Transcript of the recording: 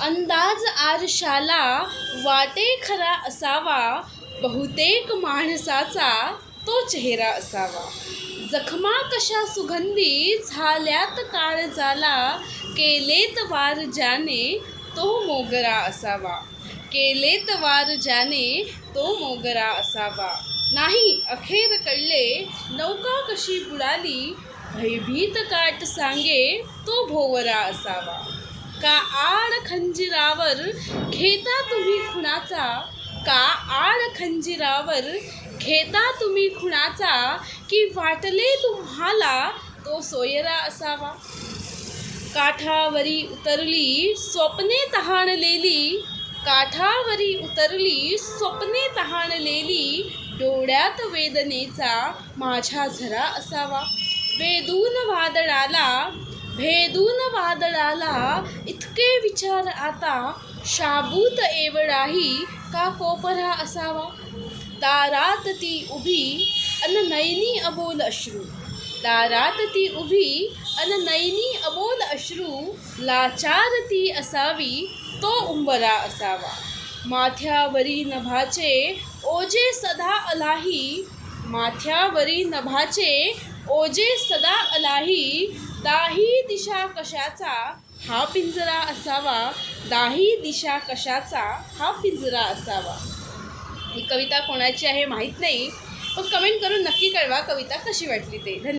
अंदाज आरशाला वाटे खरा असावा, बहुतेक माणसाचा तो चेहरा असावा. जखमा कशा सुगंधी झाल्यात काळजाला, केलेत वार ज्याने तो मोगरा असावा. केलेत वार ज्याने तो मोगरा असावा. नाही अखेर कळले नौका कशी बुडाली, भयभीत काट सांगे तो भोवरा असावा. का आड खंजिरावर घेता तुम्ही खुणाचा, का आड खंजिरावर घेता तुम्ही खुणाचा, की वाटले तुम्हाला तो सोयरा असावा. काठावरी उतरली स्वप्ने तहानलेली, काठावरी उतरली स्वप्ने तहानलेली, डोळ्यात वेदनेचा माझ्या झरा असावा. भेदून वादळाला इतके विचार आता, शाबूत एवढाही का कोपरा असावा. दारात ती उभी अन नयनी अबोल अश्रू, दारात ती उभी अन नयनी अबोल अश्रू, लाचार ती असावी तो उंबरा असावा. माथ्यावरी नभाचे ओझे सदा अलाही, माथ्यावरी नभाचे ओझे सदा अलाही, दाही दिशा कशाचा हा पिंजरा असावा, दाही दिशा कशाचा हा पिंजरा असावा. ही कविता कोणाची आहे माहीत नाही, पण कमेंट करून नक्की कळवा कविता कशी वाटली ते. धन्यवाद.